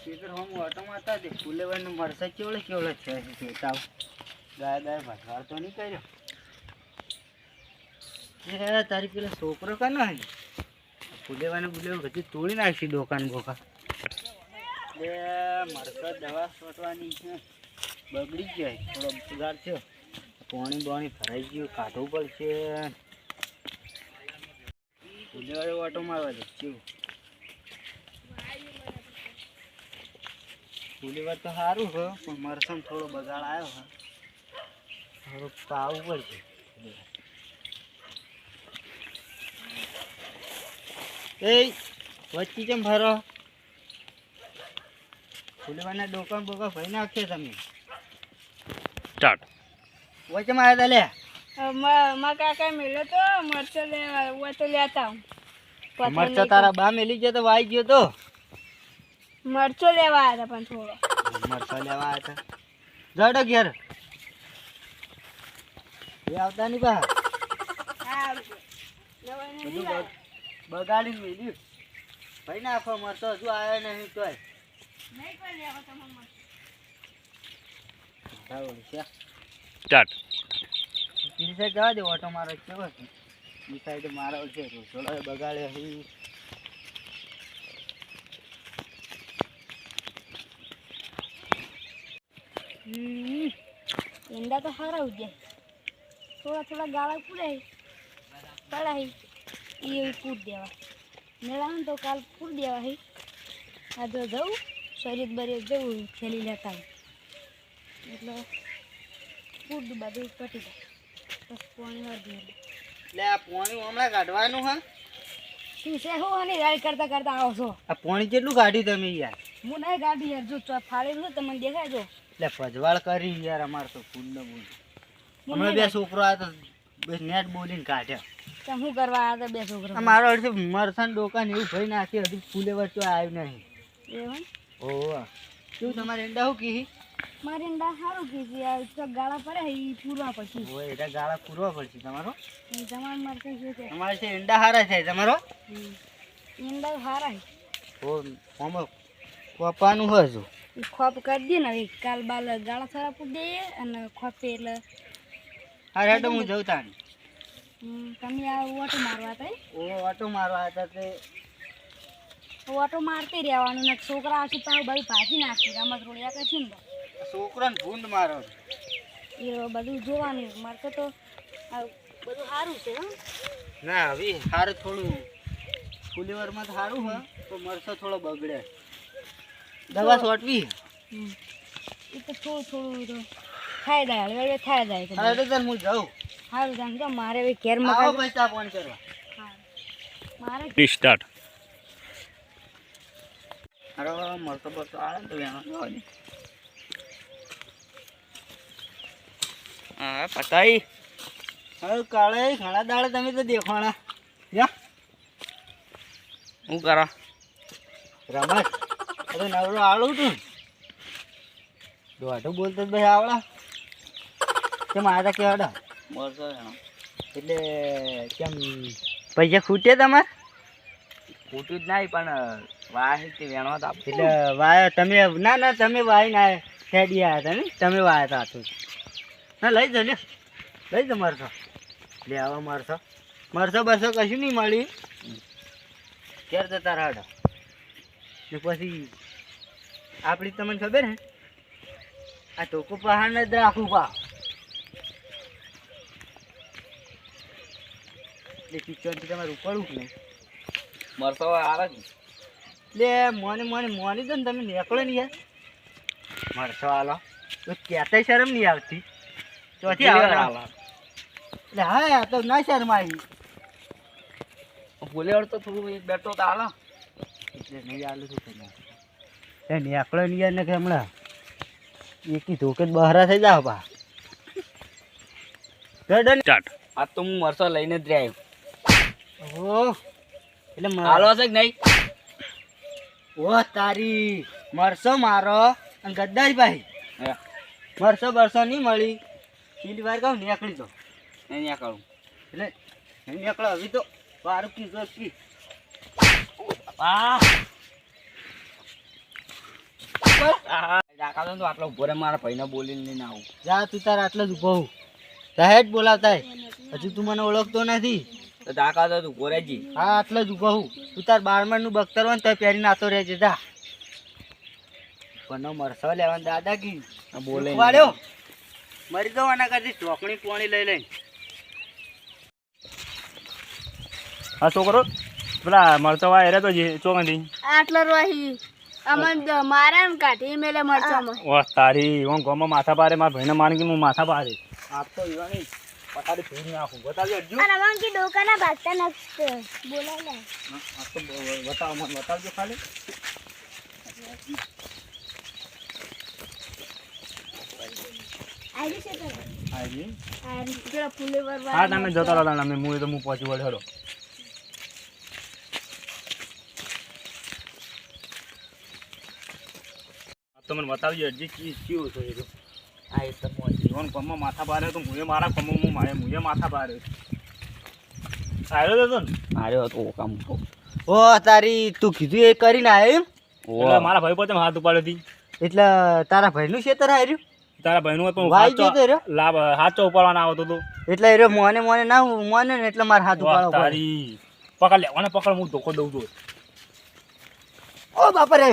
ખેતર હમ ઓટો મારતા તે ફૂલેવાનું મરસા કેવડે કેવડે છે ખેતાવ ગાય ગાય ભટવાર તો નહીં કર્યો એ તારી પેલા છોકરો કાનો હે ફૂલેવાનું બધું તોડી નાખી દુકાન બોકા એટલે મરસા દવા છોટવાની છે બગડી જાય થોડો બગાડ છે પાણી બાણી ભરાઈ ગયું કાઢવું પડશે ફૂલેવાળો ઓટો મારવા દે કેવું ફૂલેવાર તો સારું છે પણ મરસમ થોડો બગાડ આવ્યો છે થોડું પાવું પડશે એ વચ્ચે કેમ ભરો ફૂલેવારના ડોકા બોકા ભરી નાખશે તમે સ્ટાર્ટ વચ્ચેમાં આવ્યા તા લે માં કાકા મેળ્યો તો મરચો લેવા તો લેતા મરચો તારા બા મેલી ગયો તો વાઈ ગયો તો મરચો લેવા આવ્યા પણ થોડો મરચો લેવા આવ્યા હતા જડો ઘેર એ આવતા નહીં બા બધું બગાડીને મેલ્યું ભાઈ નાખો મરચો હજુ આવ્યો નહીં તોય સ્ટાર્ટ બીજી સાઈડ જવા દે ઓટો મારો કેવો છે એ સાઈડ મારો છે થોડો બગાડે ઈંડા તો સારા ઉગ્યા થોડા થોડા ગાળા પૂરાય પડાય એ પૂર દેવા મેળા તો કાલ પૂર દેવા હે આ જો જવું શરીર બરીર જવું ખેલી લેતા એટલે પૂર બધું પટી જાય બસ પાણી વાળી એટલે આ પાણી હમણાં કાઢવાનું હા શું છે હું અને રાડ કરતા કરતા આવો છો આ પાણી કેટલું કાઢ્યું તમે યાર હું નહીં ગાડી યાર જો ફાળેલું તમને દેખાય જો એટલે પજવાળ કરી યાર અમારે તો ફૂલ ને બોલ હમણાં બે છોકરો આવ્યા તો નેટ બોલીને કાઢ્યા તો શું કરવા આવ્યા બે છોકરા મારો અડધે મરસાન ડોકાને એવું ભરી નાખી હજુ ફૂલે વચ્ચે આવ્યું નહીં એવું ઓહ શું તમારે ઈંડા શું કી મારી ઈંડા સારું કીધી આ તો ગાળા પડે એ પૂરવા પછી ઓય એટલે ગાળા પૂરવા પડશે તમારો તમારે મારે શું છે તમારે છે ઈંડા હારા છે તમારો ઈંડા સારા ઓ આમાં કોપાનું હજુ ખોપ કરી દે ને હવે કાલ બાલ ગાળા સારા પૂરી દઈએ અને ખોપે એટલે હા હેડો હું જઉં તાણી તમે આ ઓટો મારવા હતા ઓ ઓટો મારવા હતા તે ઓટો મારતી રહેવાનું ને છોકરા આશી પાવ ભાઈ ભાજી નાખી રમત રોડિયા કરશે ને છોકરાને ભૂંડ મારો એ બધું જોવાનું મારે તો આ બધું સારું છે હં ના હવે સારું થોડું ફુલીવરમાં તો સારું હા તો મરસો થોડો બગડે દવા છોટવી એ તો થોડું થોડું તો ખાઈ જાય હળવે ખાઈ જાય હા તો ચાલ હું જાઉં સારું જાણ તો મારે હવે ઘેર આવો માં પૈસા ફોન કરવા મારે સ્ટાર્ટ અરે મરતો બરતો આવે ને તો એનો જવા દે હા પતાઈ હવે કાળે ઘણા દાડે તમે તો દેખાણા યા હું કરો રમત અરે નવરો આવડું તું દોઢું બોલતો જ ભાઈ આવડા કેમ આવ્યા કેવાડા બસ એટલે કેમ પૈસા ખૂટ્યા તમારે ખોટું જ નહીં પણ વાહથી વેણવા તો એટલે વાય તમે ના ના તમે વાય ના ખેડી આવ્યા હતા ને તમે વાયા હતા હાથું ના લઈ જાઓ લઈ જાઓ મરસો લે આવો મરસો બરસો કશું નહીં મળી ક્યારે જતા રાડો ને પછી આપણી તમને ખબર હે આ ટોકો પહાડ જ રાખવું પા એટલે કિચનથી તમારે ઉપડવું કે નહીં મરસો આવે છે એટલે મોની દો ને તમે નીકળો ને યાર મરસો હાલો તો કહેતા શરમ નહીં આવતી ચોથી આવે એટલે હા આ તો ના શરમ આવી ફૂલેવડ તો થોડું એક બેઠો તો હાલો એટલે નહીં આલું શું કરી એ નીકળો ને યાર ને કે હમણાં એકી ધોકે બહારા થઈ જાવ પા સ્ટાર્ટ આ તો હું મરસો લઈને જ આવ્યો ઓહ એટલે હાલો છે કે નહીં ઓ તારી મરસો મારો અને ગદ્દારી ભાઈ મરસો બરસો નહીં મળી પીલી વાર કહું નીકળી દો અહીંયા કરું એટલે નીકળો હવે તો વારું કીધો કી ઉપર કાકા તો આટલો ઉભો રહે મારા ભાઈને બોલીને લઈને આવું. જા તું તાર આટલો જ ઊભો હું હેડ બોલાવતા હજુ તું મને ઓળખતો નથી. તો કાકા તો ઉભો રહેજી. હા આટલો જ ઊભો હું તું તાર 12 નું બખ્તર હોય ને તો પહેરીને આતો રહેજે જા. પણ મરસો લેવાનું દાદાગી બોલે વાળ્યો મરી દો આના કરતી ચોકણી પોણી લઈ લઈને. હા છોકરો પેલા મળતો વાય રે તો ચોકંડી આટલો રોહી અમન મારે ને કાઢી મેલે મરચામાં વાહ તારી હું ગોમાં માથા પારે મારા ભાઈને માન કે હું માથા પારે આપ તો ઈવાની પથારી ફેરી નાખું બતાવજો અર્જુન. અને અમન કે ડોકાના ભાગતા નક્ષ બોલાય ને આ તો બતાવો મને બતાવજો ખાલી. આવી છે તો હાજી આ પેલા ફૂલે વરવા હા તમે જતા રહો તમે હું તો હું પહોંચી વળે હેડો. તો મને બતાવજો અરજી કેવું છે એ તો. હા એ તો મોજ. જીવન કમમાં માથા પારે તો મુએ મારા કમમાં મારે મુએ માથા પારે આવ્યો હતો ને માર્યો હતો કામ ઓ તારી તું કીધું એ કરીને આવ્યો એમ એટલે મારા ભાઈ પોતે હાથ ઉપાડ્યો હતી. એટલે તારા ભાઈનું ખેતર આવ્યું તારા ભાઈનું પણ વાઈ ગયો તો રહ્યો લાભ હાથો ઉપાડવાના આવતો હતો. એટલે એ મોને મોને ના મોને ને એટલે મારે હાથ વાહ ઉપાડવો પડે. તારી પકડ લે અને પકડ હું ધોકો દઉં છું. ઓ બાપા રે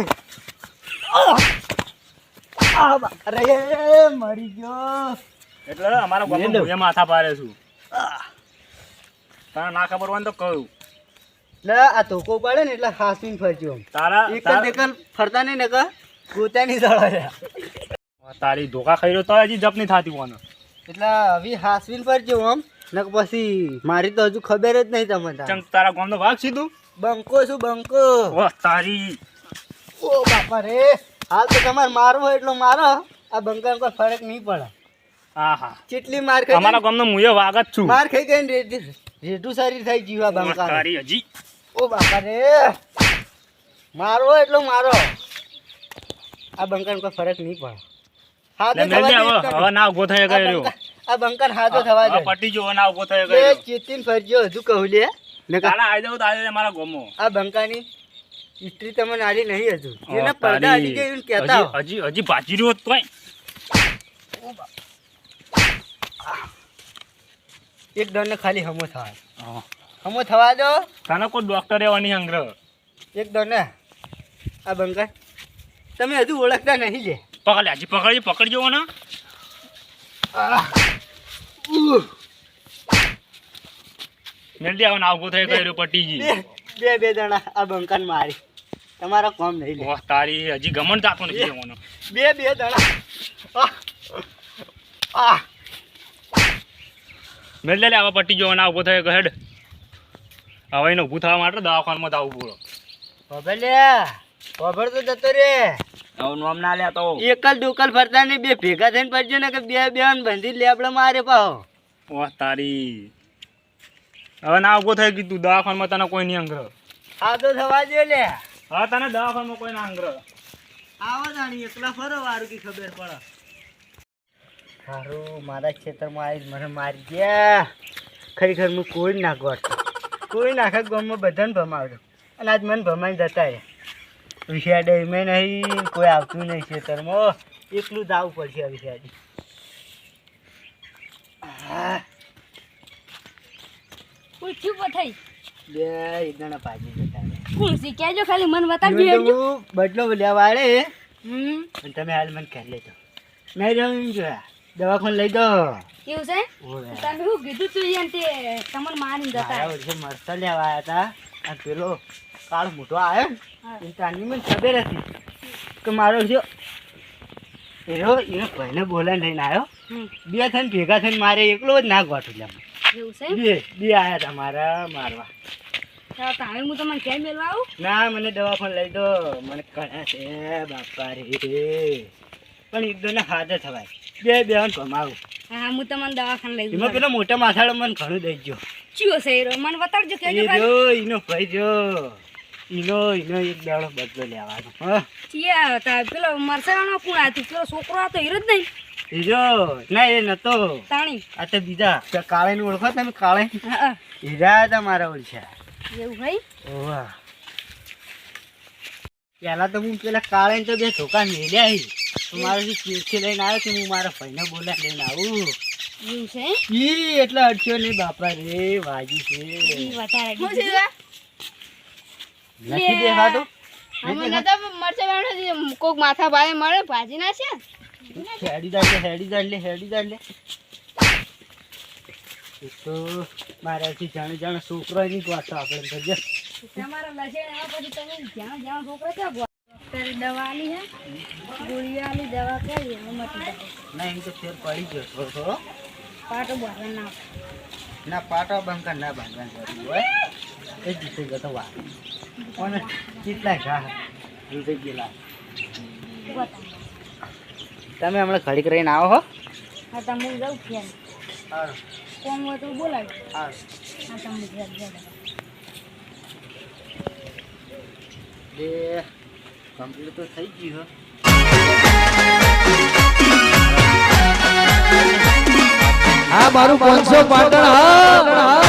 આ બાપા રે મરી ગયો. એટલે અમારા ગામમાં મુએ માથા પારે છું. તને ના ખબર હોય ને તો કહું. લે આ ધોકો પડે ને એટલે હાસીને ફરજો આમ. તારા એક જ દેખલ ફરતા નહીં ને કા ગોતાની સળો છે. તારી ધોકા ખાઈ રહ્યો તો હજી જપ નહીં થતી કોને. એટલે હવે હાસવીને ફરજો આમ ને પછી મારી તો હજુ ખબર જ નહીં તમને તાર. ચમ તારા ગામનો ભાગ સીધું બંકો છું બંકો. વાહ તારી ઓ બાપા રે હાલ તો તમારે મારવો એટલો મારો આ બંકા કોઈ ફરક નહીં પડે. હા હા કેટલી માર ખાઈ અમારા ગામનો મુએ વાગ જ છું. માર ખાઈ ગઈ રેટું શરીર થઈ જીવા વાહ બંકા. તારી હજી ઓ બાપા રે મારવો એટલો મારો આ બંકા કોઈ ફરક નહીં પડે. હાથે લે મેલ દે થવા દે હવે હવે ના ઉભો થઈ ગયો રહ્યો. આ બંકા હાથો થવા દે. પટી જો ના ઉભો થઈ એ ગયો. ચેતીન ફરજો હજુ કહું લે ને કા તારા આવી જાવ તો આવી મારા ગામમાં. આ બંકાની હિસ્ટ્રી તમને આડી નહીં હજુ વાહ, એને પડદા તારી. અડી ગઈ એવું કહેતા હો. હજી ભાજી રહ્યો તો કઈ એક દોડને ખાલી હમો થવા હા. હમો થવા દો તને કોઈ ડોક્ટર એવાની સંગ્રહ એક દોડને આ બંકા તમે હજુ ઓળખતા નહીં લે. પકડ લે હજી પકડજો ને. મેલ દે હવે ના ઉભો થઈ ગયો પટીજી. બે જણા આ બંકાને મારી તમારા કોમ નહીં લે. વાહ તારી હજી ગમન જાતો નથી એવાનો. બે જણા આહ મેલ દે લે હવે પટી જો ના ઉભો થઈ ગયો હેડ. હવે એને ઊભું થવા માટે દવાખાનામાં જવું પડે. ખબર લે ખબર તો જતો રે. હવે નામ ના લે તો એકલ દુકલ ફરતા નહીં બે ભેગા થઈને પડજો ને કે બે બંધી લે આપણે મારે પાહો. વાહ તારી હવે ના ઉભો થઈ ગયું તું દવાખાનામાં તને કોઈ નહીં અંગ્રહ. આ તો થવા દે લે. હવે તને દવાખાનામાં કોઈ ના અંગ્રહ. આવો જાણી એકલા ફરો વારું કે ખબર પડે. સારું મારા ખેતરમાં આવી મને મારી ગયા. ખરેખર હું કોઈ ના ગોઠ કોઈ નાખે ગામમાં બધાને ભમાવતો અને આજ મને ભમાઈને જતા રહ્યા. વિષાડે મેં નહીં કોઈ આવતું નહીં ખેતરમાં એકલું જ આવવું પડશે આ વિષાડી. પૂછ્યું પથાઈ બે એક જણા ભાજી જતા રહ્યા. કુંસી કહેજો ખાલી મને બતાવજો ઈવન તો હું બદલો લેવા આડે હમ અને તમે હાલ મને કહી લેજો. નહીં જવું જોયા દવાખાને લઈ દો. એવું છે ઓવે. તમે શું કીધું તું યાર તે તમને મારીને જતા મારા વર્ષે મરસા લેવા આવ્યા હતા અને પેલો કાળ મોટો આવ્યો ને હા. એ તાની મને ખબર હતી કે મારો જો એનો ભાઈને બોલાઈને લઈને આવ્યો. હમ. બે થઈને ભેગા થઈને મારે એકલો જ ના ગોઠું લે. એવું છે બે આવ્યા હતા મારા મારવા. તો તમે હું તમને ક્યાં મેળવા આવું ના મને દવાખાને લઈ દો મને કળ્યા છે બાપા રે પણ એકદમ હાથે થવાય બે ભમાવું. હા હું તમને દવાખાને લઈ એમાં જઉં પેલો મોટા માથાળો મને ઘણું દઈ ગયો. ચિયો છે એ રહ્યો? મને બતાવજો કહેજો એ ખાલી. જો ઈનો ભાઈ જો ઈનો એક દાડો બદલો લેવાનો. હા ચિયા હતા પેલો મરસાવાનો કોણ હતું પેલો છોકરો હતો હીરો જ નહીં એ જો ના એ નતો તાણી આ તો બીજા કાળે ને ઓળખો તમે કાળે હા હા. હીરા હતા મારા ઓળખ્યા. એવું ભાઈ ઓવા પહેલા તો હું પેલા કાળે તો બે ધોકા મેલ્યા હી તો મારે જે ચીરથી લઈને આવ્યો કે હું મારા ભાઈને બોલા લઈને આવું એવું છે ઈ એટલે અડચ્યો નહીં બાપા રે વાજી છે ઈ વધારે શું છે દીધું. નથી દેખાતું અમે નતા મરચા વાળા કોક માથા ભાઈ મળે ભાજી ના છે હેડી જાય એ તો મારાથી જાણે છોકરો ની વાત આપણે કરજે તમારા લસણ આવ્યા પછી તમે જ્યાં જ્યાં છોકરા ક્યાં ગો અત્યારે દવા આલી હે ગોળી આલી દવા કરી મટી જાય ના એમ તો ફેર પડી ગયો થોડો થોડો પાટો બાંધવા ના ના પાટા બંકા ના બાંધવાની જરૂર હોય એ જીતે ગયો વા કોને કેટલા ઘા જીતે ગયેલા બતા તમે હમણાં ઘડીક રહીને આવો હો હા તમે હું જાઉં ફેર સારું કોમ હોય તો બોલાવી સારું હા તમે ઘેર જાઓ બે કમ્પ્લીટ તો થઈ ગયું આ મારું 500 પાટણ હા